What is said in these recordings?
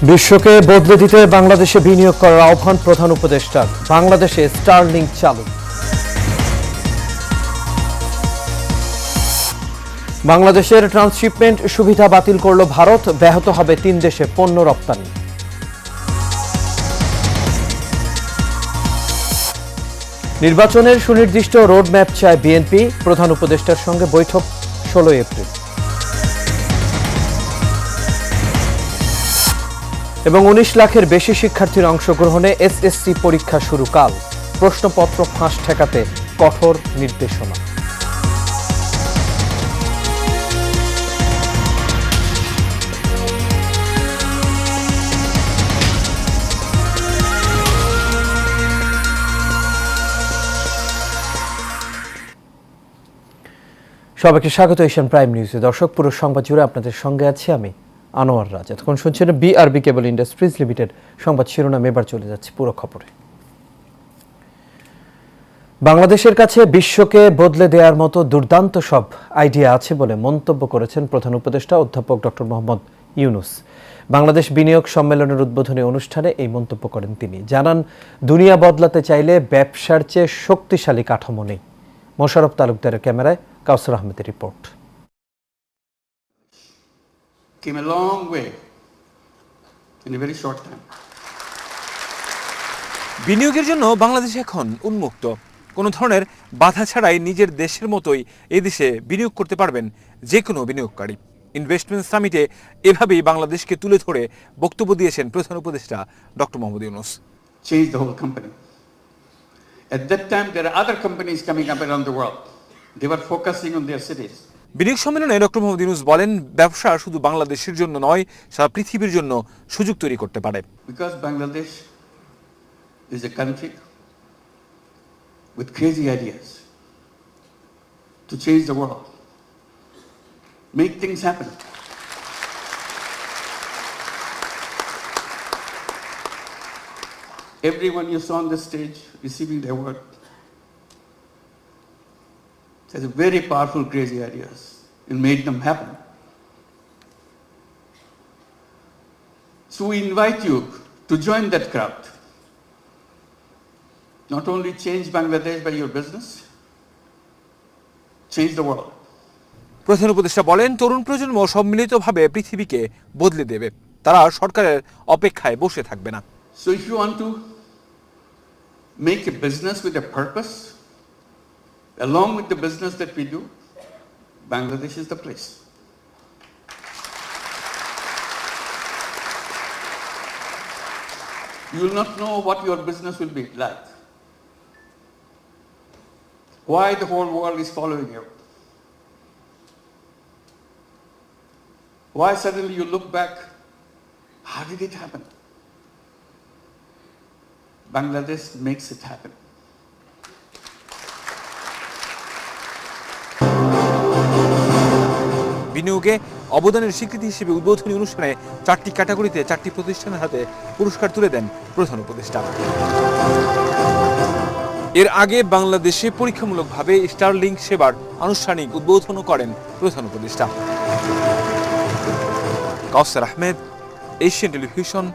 বিশ্বকে বদলে দিতে বাংলাদেশে বিনিয়োগ করার আহ্বান প্রধান উপদেষ্টার। বাংলাদেশে স্টারলিংক চালু। বাংলাদেশের ট্রান্সশিপমেন্ট সুবিধা বাতিল করল ভারত, ব্যাহত হবে 3 দেশে পণ্য রপ্তানি। নির্বাচনের সুনির্দিষ্ট রোডম্যাপ চায় বিএনপি, প্রধান উপদেষ্টার সঙ্গে বৈঠক 16 এপ্রিল। এবং 19 লাখের বেশি শিক্ষার্থীর অংশগ্রহণে এসএসসি পরীক্ষা শুরু কাল, প্রশ্নপত্র ফাঁস ঠেকাতে কঠোর নির্দেশনা। সবাইকে স্বাগত এশিয়ান প্রাইম নিউজে। দর্শক, পুরো সংবাদ জুড়ে আপনাদের সঙ্গে আছি আমি আনোয়ার রাজ। এতক্ষণ শুনছেন বিআরবি কেবল ইন্ডাস্ট্রিজ লিমিটেড সংবাদ শিরোনাম। এবার চলে যাচ্ছে পুরো খবরে। বাংলাদেশের কাছে বিশ্বকে বদলে দেওয়ার মতো দুর্দান্ত সব আইডিয়া আছে বলে মন্তব্য করেছেন প্রধান উপদেষ্টা অধ্যাপক ডক্টর মোহাম্মদ ইউনূস। বাংলাদেশ বিনিয়োগ সম্মেলনের উদ্বোধনী অনুষ্ঠানে এই মন্তব্য করেন তিনি। জানান, দুনিয়া বদলাতে চাইলে ব্যবসার চেয়ে শক্তিশালী কাঠামো নেই। মোশাররফ তালুকদারের ক্যামেরায় কাউসার আহমেদের report. Came a long way in a very short time. বিনিয়োগের জন্য বাংলাদেশ এখন উন্মুক্ত। কোনো ধরনের বাধা ছাড়াই নিজের দেশের মতোই এদেশে বিনিয়োগ করতে পারবেন যে কোনো বিনিয়োগকারী। ইনভেস্টমেন্ট সামিটে এভাবেই বাংলাদেশকে তুলে ধরে বক্তব্য দিয়েছেন প্রধান উপদেষ্টা doctor Mohammad Yunus. Change the whole company. At that time, there are other companies coming up around the world. They were focusing on their cities. বিনিয়োগ সম্মেলনে ডক্টর মোহাম্মদ ইউনূস বলেন, ব্যবসা শুধু বাংলাদেশের জন্য নয়, সারা পৃথিবীর জন্য সুযোগ তৈরি করতে পারে। Because Bangladesh is a country with crazy ideas to change the world, make things happen. Everyone you saw on the stage receiving the award has very powerful, crazy ideas and made them happen. So we invite you to join that crowd. Not only change Bangladesh by your business, change the world. প্রধান উপদেষ্টা বলেন, তরুণ প্রজন্ম সম্মিলিতভাবে পৃথিবীকে বদলে দেবে। তারা সরকারের অপেক্ষায় বসে থাকবে না। So if you want to make a business with a purpose, along with the business that we do, Bangladesh is the place. You will not know what your business will be like. Why the whole world is following you. Why suddenly you look back, how did it happen? Bangladesh makes it happen. বিনিয়োগে অবদানের স্বীকৃতি হিসেবে উদ্বোধনী অনুষ্ঠানে 4টি ক্যাটাগরিতে 4টি প্রতিষ্ঠানের হাতে পুরস্কার তুলে দেন প্রধান উপদেষ্টা। এর আগে বাংলাদেশে পরীক্ষামূলকভাবে স্টারলিংক সেবার আনুষ্ঠানিক উদ্বোধনও করেন প্রধান উপদেষ্টা। কাউসার আহমেদ, এশিয়ান টেলিভিশন,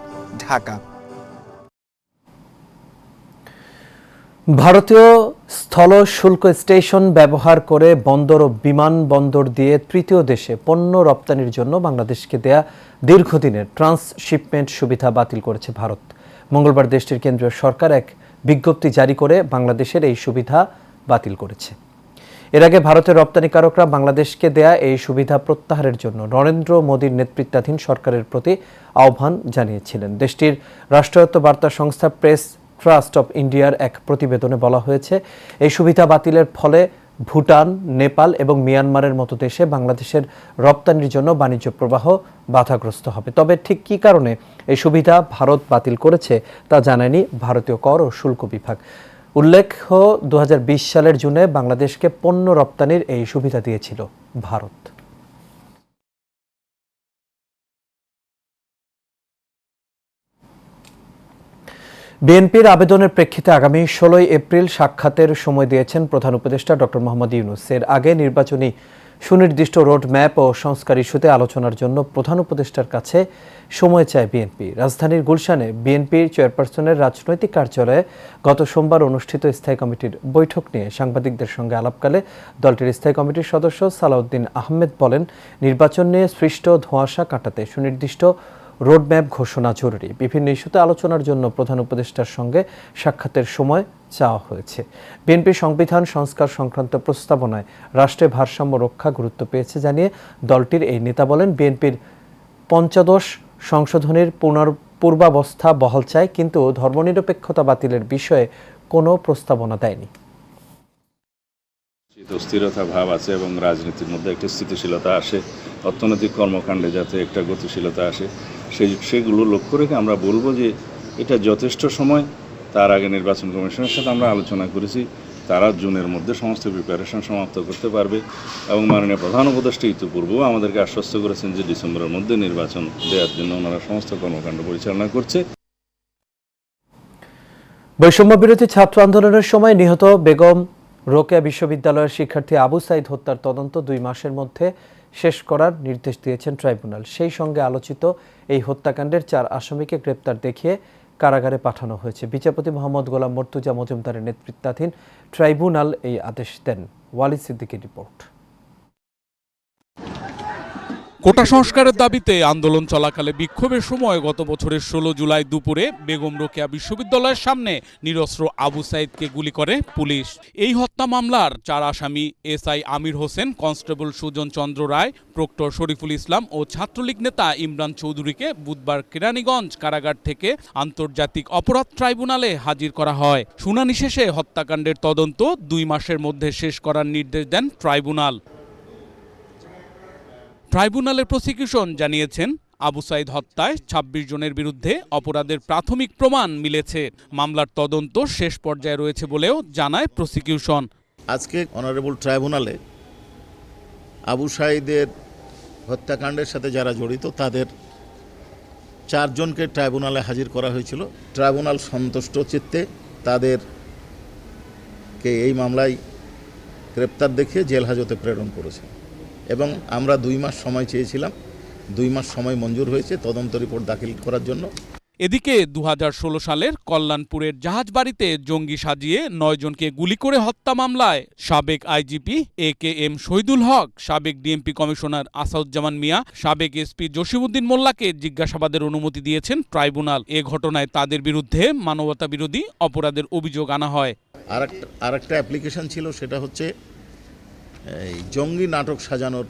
ঢাকা। ভারতীয় স্থল শুল্ক স্টেশন ব্যবহার করে বন্দর ও বিমানবন্দর দিয়ে তৃতীয় দেশে পণ্য রপ্তানির জন্য বাংলাদেশকে দেয়া দীর্ঘদিনের ট্রান্সশিপমেন্ট সুবিধা বাতিল করেছে ভারত। মঙ্গলবার দেশটির কেন্দ্রীয় সরকার এক বিজ্ঞপ্তি জারি করে বাংলাদেশের এই সুবিধা বাতিল করেছে। এর আগে ভারতের রপ্তানিকারকরা বাংলাদেশকে দেয়া এই সুবিধা প্রত্যাহারের জন্য নরেন্দ্র মোদীর নেতৃত্বাধীন সরকারের প্রতি আহ্বান জানিয়েছিলেন। দেশটির রাষ্ট্রায়ত্ত বার্তা সংস্থা প্রেস ট্রাস্ট অফ ইন্ডিয়ার এক প্রতিবেদনে বলা হয়েছে, এই সুবিধা বাতিলের ফলে ভুটান, নেপাল এবং মিয়ানমারের মতো দেশে বাংলাদেশের রপ্তানির জন্য বাণিজ্য প্রবাহ বাধাগ্রস্ত হবে। তবে ঠিক কী কারণে এই সুবিধা ভারত বাতিল করেছে তা জানায়নি ভারতীয় কর ও শুল্ক বিভাগ। উল্লেখ্য, 2020 সালের জুনে বাংলাদেশকে পণ্য রপ্তানির এই সুবিধা দিয়েছিল ভারত। বিএনপির আবেদনের প্রেক্ষিতে আগামী 16 এপ্রিল সাক্ষাতের সময় দিয়েছেন প্রধান উপদেষ্টা ডক্টর মোহাম্মদ ইউনূস। এর আগে নির্বাচনী সুনির্দিষ্ট রোড ম্যাপ ও সংস্কার ইস্যুতে আলোচনার জন্য প্রধান উপদেষ্টার কাছে সময় চায় বিএনপি। রাজধানীর গুলশানে বিএনপির চেয়ারপারসনের রাজনৈতিক কার্যালয়ে গত সোমবার অনুষ্ঠিত স্থায়ী কমিটির বৈঠক নিয়ে সাংবাদিকদের সঙ্গে আলাপকালে দলটির স্থায়ী কমিটির সদস্য সালাউদ্দিন আহমেদ বলেন, নির্বাচন নিয়ে সৃষ্ট ধোঁয়াশা কাটাতে সুনির্দিষ্ট রোডম্যাপ ঘোষণা জরুরি। বিভিন্ন ইস্যুতে আলোচনার জন্য প্রধান উপদেষ্টার সঙ্গে সাক্ষাতের সময় চাওয়া হয়েছে। বিএনপি সংবিধান সংস্কার সংক্রান্ত প্রস্তাবনায় রাষ্ট্রের ভারসাম্য রক্ষা গুরুত্ব পেয়েছে জানিয়ে দলটির এই নেতা বলেন, বিএনপির পঞ্চদশ সংশোধনীর পূর্বাবস্থা বহাল চায়, কিন্তু ধর্মনিরপেক্ষতা বাতিলের বিষয়ে কোনো প্রস্তাবনা দেয়নি। স্থিরতা ভাব আছে এবং রাজনীতির মধ্যে একটা স্থিতিশীলতা আসে, অর্থনৈতিক কর্মকাণ্ডে যাতে একটা গতিশীলতা আসে, সেগুলো লক্ষ্য রেখে আমরা বলবো যে এটা যথেষ্ট সময়। তার আগে নির্বাচন কমিশনের সাথে আমরা আলোচনা করেছি, তারা জুনের মধ্যে সমস্ত প্রিপারেশন সমাপ্ত করতে পারবে এবং মাননীয় প্রধান উপদেষ্টা ইতিপূর্বেও আমাদেরকে আশ্বস্ত করেছেন যে ডিসেম্বরের মধ্যে নির্বাচন দেওয়ার জন্য ওনারা সমস্ত কর্মকাণ্ড পরিচালনা করছে। বৈষম্য বিরোধী ছাত্র আন্দোলনের সময় নিহত বেগম রোকেয়া বিশ্ববিদ্যালয়ের শিক্ষার্থী আবু সাইদ হত্যার তদন্ত 2 মাসের মধ্যে শেষ করার নির্দেশ দিয়েছেন ট্রাইব্যুনাল। সেই সঙ্গে আলোচিত এই হত্যাকাণ্ডের 4 আসামিকে গ্রেপ্তার দেখিয়ে কারাগারে পাঠানো হয়েছে। বিচারপতি মোহাম্মদ গোলাম মর্তুজা মজুমদারের নেতৃত্বাধীন ট্রাইব্যুনাল এই আদেশ দেন। ওয়ালিদ সিদ্দিকীর রিপোর্ট। কোটা সংস্কারের দাবিতে আন্দোলন চলাকালে বিক্ষোভের সময় গত বছরের 16 জুলাই দুপুরে বেগম রোকেয়া বিশ্ববিদ্যালয়ের সামনে নিরস্ত্র আবু সাইদকে গুলি করে পুলিশ। এই হত্যা মামলার 4 আসামি এসআই আমির হোসেন, কনস্টেবল সুজন চন্দ্র রায়, প্রক্টর শরীফুল ইসলাম ও ছাত্রলীগ নেতা ইমরান চৌধুরীকে বুধবার কেরানীগঞ্জ কারাগার থেকে আন্তর্জাতিক অপরাধ ট্রাইব্যুনালে হাজির করা হয়। শুনানি শেষে হত্যাকাণ্ডের তদন্ত 2 মাসের মধ্যে শেষ করার নির্দেশ দেন ট্রাইব্যুনাল। ট্রাইব্যুনালের প্রসিকিউশন জানিয়েছেন, আবু সাইদ হত্যায় 26 জনের বিরুদ্ধে অপরাধের প্রাথমিক প্রমাণ মিলেছে। মামলার তদন্ত শেষ পর্যায়ে রয়েছে বলেও জানায় প্রসিকিউশন। আজকে অনারেবল ট্রাইব্যুনালে আবু সাইদের হত্যাকাণ্ডের সাথে যারা জড়িত তাদের 4 জনকে ট্রাইব্যুনালে হাজির করা হয়েছিল। ট্রাইব্যুনাল সন্তুষ্ট চিত্তে তাদেরকে এই মামলায় গ্রেপ্তার দেখিয়ে জেল হাজতে প্রেরণ করেছে এবং আমরা 2 মাস সময় চেয়েছিলাম। 2 মাস সময় মঞ্জুর হয়েছে তদন্ত রিপোর্ট দাখিল করার জন্য। এদিকে 2016 সালের কল্যাণপুরের জাহাজবাড়িতে জঙ্গি সাজিয়ে 9 জনকে গুলি করে হত্যা মামলায় সাবেক আইজিপি AKM শহীদুল হক, সাবেক ডিএমপি কমিশনার আসাদুজ্জামান মিয়া, সাবেক এসপি জসিমউদ্দিন মোল্লাকে জিজ্ঞাসাবাদের অনুমতি দিয়েছেন ট্রাইব্যুনাল। এ ঘটনায় তাদের বিরুদ্ধে মানবতা বিরোধী অপরাধের অভিযোগ আনা হয়। আরেকটা অ্যাপ্লিকেশন ছিল, সেটা হচ্ছে এই জঙ্গি নাটক সাজানোর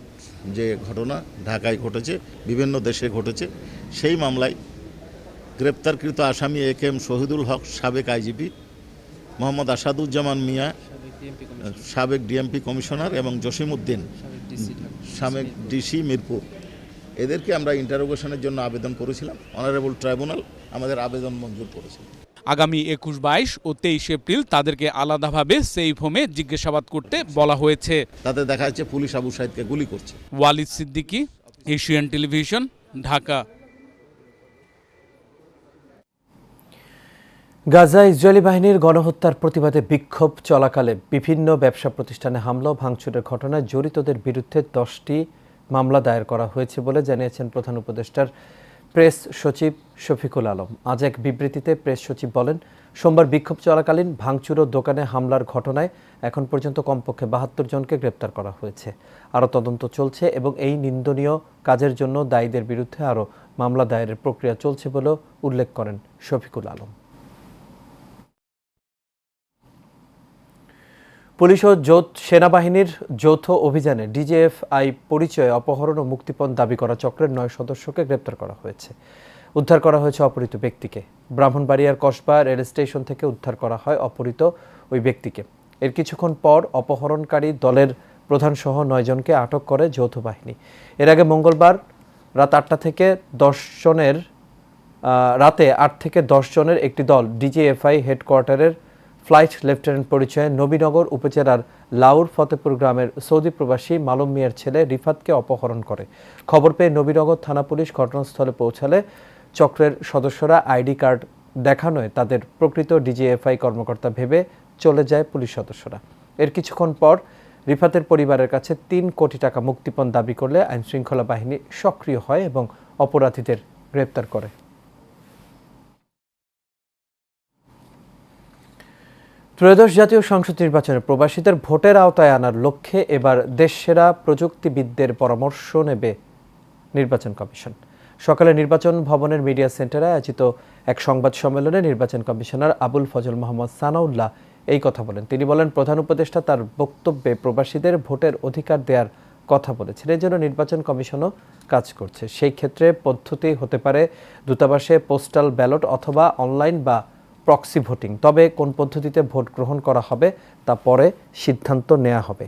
যে ঘটনা ঢাকায় ঘটেছে, বিভিন্ন দেশে ঘটেছে, সেই মামলায় গ্রেপ্তারকৃত আসামি AKM শহীদুল হক, সাবেক আইজিপি, মোহাম্মদ আসাদুজ্জামান মিয়া, সাবেক ডিএমপি কমিশনার এবং জসিমউদ্দিন, সাবেক ডিসি মিরপুর, এদেরকে আমরা ইন্টারোগেশনের জন্য আবেদন করেছিলাম। অনারেবল ট্রাইব্যুনাল আমাদের আবেদন মঞ্জুর করেছে। আগামী 21, 22 ও 23 এপ্রিল তাদেরকে আলাদাভাবে সেফ হোমে জিজ্ঞাসাবাদ করতে বলা হয়েছে। তাতে দেখা যাচ্ছে পুলিশ আবু সাইদকে গুলি করছে। Walid Siddiqui, Asian television, Dhaka. Gaza Israeli বাহিনীর গণহত্যার প্রতিবাদে বিক্ষোভ চলাকালে বিভিন্ন ব্যবসা প্রতিষ্ঠানে হামলা ও ভাঙচুরের ঘটনায় জড়িতদের বিরুদ্ধে 10টি মামলা দায়ের করা হয়েছে বলে জানিয়েছেন প্রধান উপদেষ্টার প্রেস সচিব শফিকুল আলম। আজ এক বিবৃতিতে প্রেস সচিব বলেন, সোমবার বিক্ষোভ চলাকালীন ভাঙচুর ও দোকানে হামলার ঘটনায় এখন পর্যন্ত কমপক্ষে 72 জনকে গ্রেপ্তার করা হয়েছে। আরও তদন্ত চলছে এবং এই নিন্দনীয় কাজের জন্য দায়ীদের বিরুদ্ধে আরও মামলা দায়েরের প্রক্রিয়া চলছে বলেও উল্লেখ করেন শফিকুল আলম। পুলিশ ও সেনাবাহিনীর যৌথ অভিযানে ডিজিএফআই পরিচয়ে অপহরণ ও মুক্তিপণ দাবি করা চক্রের 9 সদস্যকে গ্রেপ্তার করা হয়েছে। উদ্ধার করা হয়েছে অপহৃত ব্যক্তিকে। ব্রাহ্মণবাড়িয়ার কসবা রেল স্টেশন থেকে উদ্ধার করা হয় অপহৃত ওই ব্যক্তিকে। এর কিছুক্ষণ পর অপহরণকারী দলের প্রধানসহ 9 জনকে আটক করে যৌথ বাহিনী। এর আগে মঙ্গলবার রাত 8 থেকে 10 জনের একটি দল ডিজিএফআই হেডকোয়ার্টারের ফ্লাইট লেফটেন্যান্ট পরিচয়ে নবীনগর উপজেলার লাউর ফতেপুর গ্রামের সৌদি প্রবাসী মালুম মিয়ার ছেলে রিফাতকে অপহরণ করে। খবর পেয়ে নবীনগর থানা পুলিশ ঘটনাস্থলে পৌঁছালে চক্রের সদস্যরা আইডি কার্ড দেখানোয় তাদের প্রকৃত ডিজিএফআই কর্মকর্তা ভেবে চলে যায় পুলিশ সদস্যরা। এর কিছুক্ষণ পর রিফাতের পরিবারের কাছে ৩ কোটি টাকা মুক্তিপণ দাবি করলে আইনশৃঙ্খলা বাহিনী সক্রিয় হয় এবং অপরাধীদের গ্রেপ্তার করে। ত্রয়োদশ জাতীয় সংসদ নির্বাচনে প্রবাসীদের ভোটের আওতায় আনার লক্ষ্যে এবার দেশসেরা প্রযুক্তিবিদদের পরামর্শ নেবে নির্বাচন কমিশন। সকালে নির্বাচন ভবনের মিডিয়া সেন্টারে আয়োজিত এক সংবাদ সম্মেলনে নির্বাচন কমিশনার আবুল ফজল মোহাম্মদ সানাউল্লাহ এই কথা বলেন। তিনি বলেন, প্রধান উপদেষ্টা তার বক্তব্যে প্রবাসীদের ভোটের অধিকার দেওয়ার কথা বলেছেন। এর জন্য নির্বাচন কমিশনও কাজ করছে। সেই ক্ষেত্রে পদ্ধতি হতে পারে দূতাবাসে পোস্টাল ব্যালট অথবা অনলাইন বা প্রক্সি ভোটিং। তবে কোন পদ্ধতিতে ভোট গ্রহণ করা হবে তা পরে সিদ্ধান্ত নেওয়া হবে।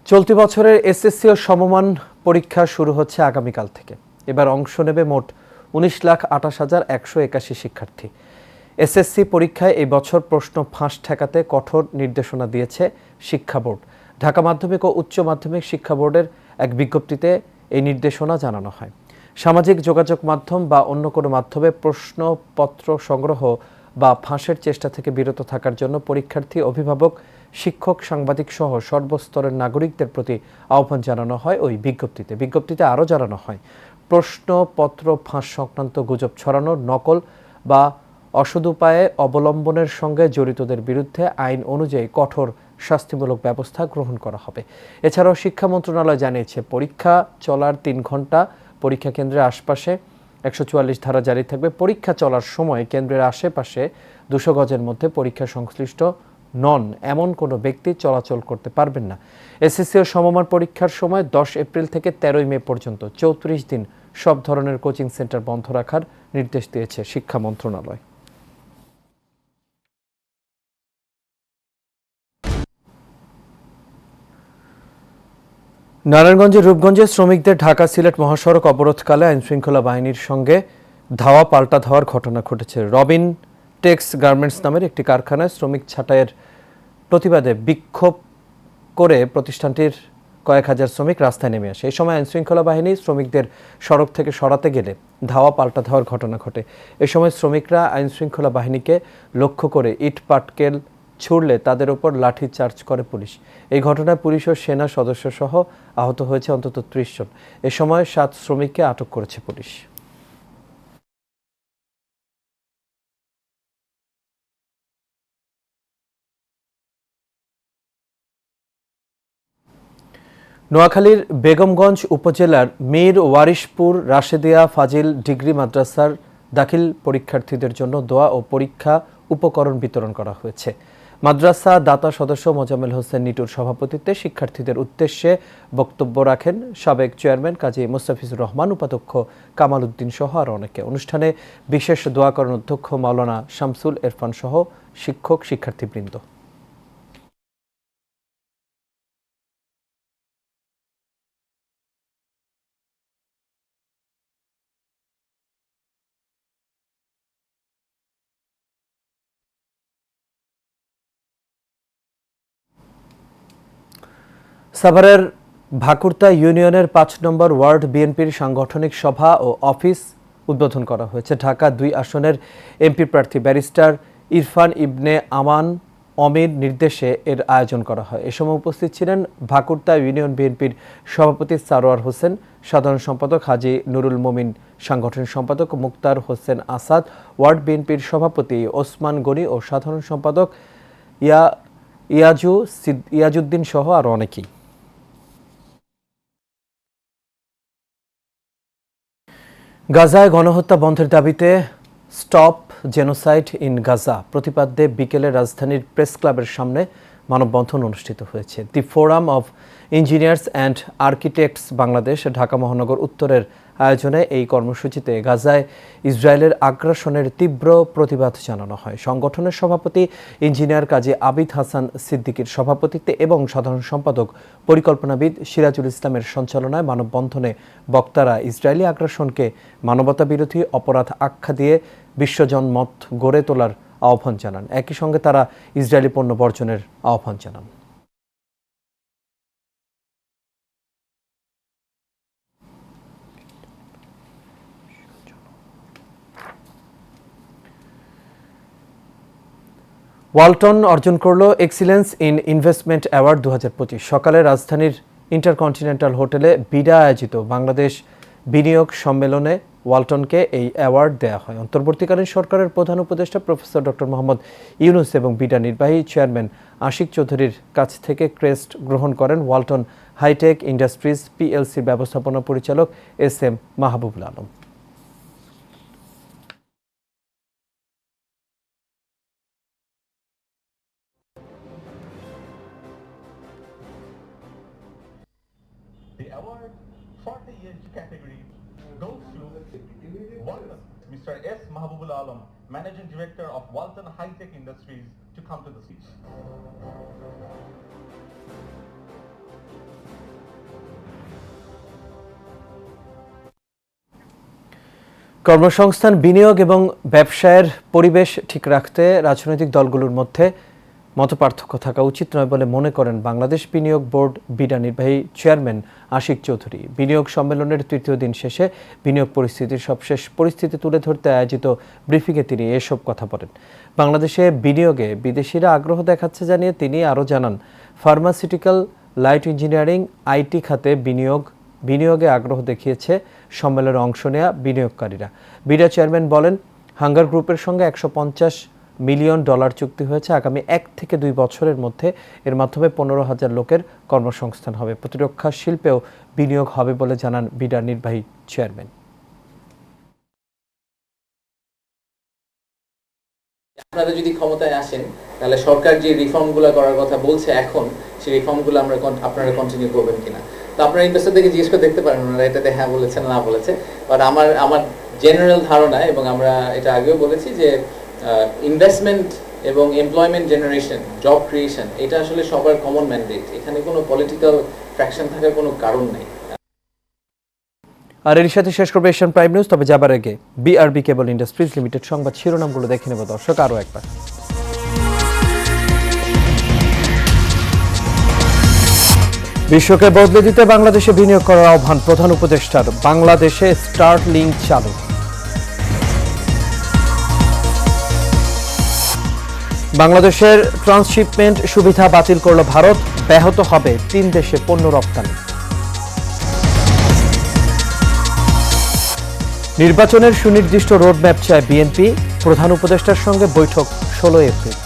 চলতি বছরের এসএসসি ও সমমান পরীক্ষা শুরু হচ্ছে আগামীকাল থেকে। এবার অংশ নেবে মোট 19,28,181 শিক্ষার্থী। এসএসসি পরীক্ষায় এই বছর প্রশ্ন ফাঁস ঠেকাতে কঠোর নির্দেশনা দিয়েছে শিক্ষা বোর্ড। ঢাকা মাধ্যমিক ও উচ্চ মাধ্যমিক শিক্ষা বোর্ডের এক বিজ্ঞপ্তিতে এই নির্দেশনা জানানো হয়। সামাজিক যোগাযোগ মাধ্যম বা অন্য কোনো মাধ্যমে প্রশ্নপত্র সংগ্রহ বা ফাঁসের চেষ্টা থেকে বিরত থাকার জন্য পরীক্ষার্থী, অভিভাবক, শিক্ষক, সাংবাদিক সহ সর্বস্তরের নাগরিকদের প্রতি আহ্বান জানানো হয় ওই বিজ্ঞপ্তিতে। বিজ্ঞপ্তিতে আরও জানানো হয়, প্রশ্নপত্র ফাঁস সংক্রান্ত গুজব ছড়ানো, নকল বা অসদুপায়ে অবলম্বনের সঙ্গে জড়িতদের বিরুদ্ধে আইন অনুযায়ী কঠোর শাস্তিমূলক ব্যবস্থা গ্রহণ করা হবে। এছাড়াও শিক্ষা মন্ত্রণালয় জানিয়েছে, পরীক্ষা চলার 3 ঘণ্টা পরীক্ষা কেন্দ্রের আশপাশে 144 ধারা জারি থাকবে। পরীক্ষা চলার সময় কেন্দ্রের আশেপাশে 200 গজের মধ্যে পরীক্ষা সংশ্লিষ্ট নন এমন কোনো ব্যক্তি চলাচল করতে পারবেন না। এসএসসি ও সমমান পরীক্ষার সময় 10 এপ্রিল থেকে 13 মে পর্যন্ত 34 দিন সব ধরনের কোচিং সেন্টার বন্ধ রাখার নির্দেশ দিয়েছে শিক্ষা মন্ত্রণালয়। নারায়ণগঞ্জের রূপগঞ্জে শ্রমিকদের ঢাকা সিলেট মহাসড়ক অবরোধকালে আইনশৃঙ্খলা বাহিনীর সঙ্গে ধাওয়া পাল্টা ধাওয়ার ঘটনা ঘটেছে। রবিন টেক্স গার্মেন্টস নামের একটি কারখানায় শ্রমিক ছাঁটাইয়ের প্রতিবাদে বিক্ষোভ করে প্রতিষ্ঠানটির কয়েক হাজার শ্রমিক রাস্তায় নেমে আসে। এই সময় আইনশৃঙ্খলা বাহিনী শ্রমিকদের সড়ক থেকে সরাতে গেলে ধাওয়া পাল্টা ধাওয়ার ঘটনা ঘটে। এ সময় শ্রমিকরা আইনশৃঙ্খলা বাহিনীকে লক্ষ্য করে ইট পাটকেল ছুড়লে তাদের ওপর লাঠি চার্জ করে পুলিশ। এই ঘটনায় পুলিশ ও সেনা সদস্য সহ আহত হয়েছে অন্তত 30 জন। এ সময় 7 শ্রমিককে আটক করেছে পুলিশ। নোয়াখালীর বেগমগঞ্জ উপজেলার মীর ওয়ারিশপুর রাশেদিয়া ফাজিল ডিগ্রি মাদ্রাসার দাখিল পরীক্ষার্থীদের জন্য দোয়া ও পরীক্ষা উপকরণ বিতরণ করা হয়েছে। মাদ্রাসা দাতা সদস্য মোজাম্মেল হোসেন নিটুর সভাপতিত্বে শিক্ষার্থীদের উদ্দেশ্যে বক্তব্য রাখেন সাবেক চেয়ারম্যান কাজী মোস্তাফিজুর রহমান, উপাধ্যক্ষ কামাল উদ্দিন সহ আরও অনেকে। অনুষ্ঠানে বিশেষ দোয়া করেন অধ্যক্ষ মাওলানা শামসুল এরফান সহ শিক্ষক শিক্ষার্থীবৃন্দ। সাভারের ভাকুরতা ইউনিয়নের 5 নম্বর ওয়ার্ড বিএনপির সাংগঠনিক সভা ও অফিস উদ্বোধন করা হয়েছে। ঢাকা 2 আসনের এমপি প্রার্থী ব্যারিস্টার ইরফান ইবনে আমান অমির নির্দেশে এর আয়োজন করা হয়। এ সময় উপস্থিত ছিলেন ভাকুরতা ইউনিয়ন বিএনপির সভাপতি সারোয়ার হোসেন, সাধারণ সম্পাদক হাজী নুরুল মুমিন, সাংগঠনিক সম্পাদক মুক্তার হোসেন আসাদ, ওয়ার্ড বিএনপির সভাপতি ওসমান গনি ও সাধারণ সম্পাদক ইয়াজউদ্দিন সহ আরও অনেকেই। গাজায় গণহত্যা বন্ধের দাবিতে স্টপ জেনোসাইড ইন গাজা প্রতিপাদ্যে বিকেলে রাজধানীর প্রেস ক্লাবের সামনে মানববন্ধন অনুষ্ঠিত হয়েছে। The forum of engineers and architects Bangladesh Dhaka মহানগর উত্তরের আয়োজনে এই কর্মসূচিতে গাজায় ইসরায়েলের আগ্রাসনের তীব্র প্রতিবাদ জানানো হয়। সংগঠনের সভাপতি ইঞ্জিনিয়ার কাজী আবিদ হাসান সিদ্দিকীর সভাপতিত্বে এবং সাধারণ সম্পাদক পরিকল্পনাবিদ সিরাজুল ইসলামের সঞ্চালনায় মানববন্ধনে বক্তারা ইসরায়েলি আগ্রাসনকে মানবতাবিরোধী অপরাধ আখ্যা দিয়ে বিশ্বজনমত গড়ে তোলার আহ্বান জানান। একই সঙ্গে তারা ইসরায়েলি পণ্য বর্জনের আহ্বান জানান। ওয়ালটন অর্জন করল এক্সিলেন্স ইন ইনভেস্টমেন্ট অ্যাওয়ার্ড 2025। সকালে রাজধানীর ইন্টারকন্টিনেন্টাল হোটেলে বিডা আয়োজিত বাংলাদেশ বিনিয়োগ সম্মেলনে ওয়ালটনকে এই অ্যাওয়ার্ড দেওয়া হয়। অন্তর্বর্তীকালীন সরকারের প্রধান উপদেষ্টা প্রফেসর ডক্টর মোহাম্মদ ইউনুস এবং বিডা নির্বাহী চেয়ারম্যান আশিক চৌধুরীর কাছ থেকে ক্রেস্ট গ্রহণ করেন ওয়ালটন হাইটেক ইন্ডাস্ট্রিজ পিএলসির ব্যবস্থাপনা পরিচালক SM Mahbubul Alam. The award for the ESG category goes to Walton, Mr. S. Mahbubul Alam, Managing Director of Walton High Tech Industries, to come to the stage. কর্মসংস্থান, বিনিয়োগ এবং ব্যবসায়ের পরিবেশ ঠিক রাখতে রাজনৈতিক দলগুলোর মধ্যে মতপার্থক্য থাকা উচিত নয় বলে মনে করেন বাংলাদেশ বিনিয়োগ বোর্ড বিডা নির্বাহী চেয়ারম্যান আশিক চৌধুরী। বিনিয়োগ সম্মেলনের তৃতীয় দিন শেষে বিনিয়োগ পরিস্থিতির সবশেষ পরিস্থিতি তুলে ধরতে আয়োজিত ব্রিফিংয়ে তিনি এসব কথা বলেন। বাংলাদেশে বিনিয়োগে বিদেশিরা আগ্রহ দেখাচ্ছে জানিয়ে তিনি আরও জানান, ফার্মাসিউটিক্যাল, লাইট ইঞ্জিনিয়ারিং, আইটি খাতে বিনিয়োগে আগ্রহ দেখিয়েছে সম্মেলনে অংশ নেওয়া বিনিয়োগকারীরা। বিডা চেয়ারম্যান বলেন, হাঙ্গার গ্রুপের সঙ্গে $150 মিলিয়ন চুক্তি হয়েছে। আগামী 1 থেকে 2 বছরের মধ্যে এর মাধ্যমে 15,000 লোকের কর্মসংস্থান হবে। প্রতিরক্ষা শিল্পেও বিনিয়োগ হবে বলে জানান বিডা নির্বাহী চেয়ারম্যান। আপনারা যদি ক্ষমতায় আসেন তাহলে সরকার যে রিফর্মগুলো করার কথা বলছে এখন, সেই রিফর্মগুলো আপনারা কন্টিনিউ করবেন কিনা। তো আপনারা ইনভেস্টরদেরকে জিজ্ঞেস করে দেখতে পারেন ওনারা এটাতে হ্যাঁ বলেছে না বলেছে। বাট আমার জেনারেল ধারণা, এবং আমরা এটা আগেও বলেছি, যে ইনভেস্টমেন্ট এবং এমপ্লয়মেন্ট জেনারেশন, জব ক্রিয়েশন, এটা আসলে সবার কমন ম্যান্ডেট। এখানে কোনো পলিটিক্যাল ফ্র্যাকশন থাকার কোনো কারণ নেই। আর এর সাথে শেষ করবে এশিয়ান প্রাইম নিউজ। তবে যাবার আগে BRB কেবল ইন্ডাস্ট্রিজ লিমিটেড সংবাদ শিরোনামগুলো দেখে নেব দর্শক আরও একবার। বিশ্বকে বদলে দিতে বাংলাদেশে বিনিয়োগ করার আহ্বান প্রধান উপদেষ্টার। বাংলাদেশে স্টারলিংক চালু। বাংলাদেশের ট্রান্সশিপমেন্ট সুবিধা বাতিল করল ভারত, ব্যাহত হবে 3 দেশে পণ্য রপ্তানি। নির্বাচনের সুনির্দিষ্ট রোডম্যাপ চায় বিএনপি, প্রধান উপদেষ্টার সঙ্গে বৈঠক 16 এপ্রিল।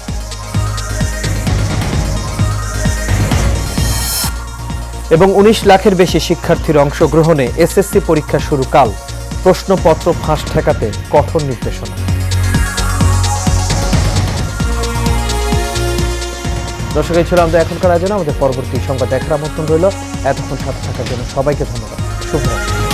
এবং 19 লাখের বেশি শিক্ষার্থীর অংশগ্রহণে এসএসসি পরীক্ষা শুরু কাল, প্রশ্নপত্র ফাঁস ঠেকাতে কঠোর নির্দেশনা। দর্শক, এই ছিল আমাদের এখনকার আয়োজন। আমাদের পরবর্তী সংবাদ দেখার আমন্ত্রণ রইল। এতক্ষণ সাথে থাকার জন্য সবাইকে ধন্যবাদ। শুভরাত্রি।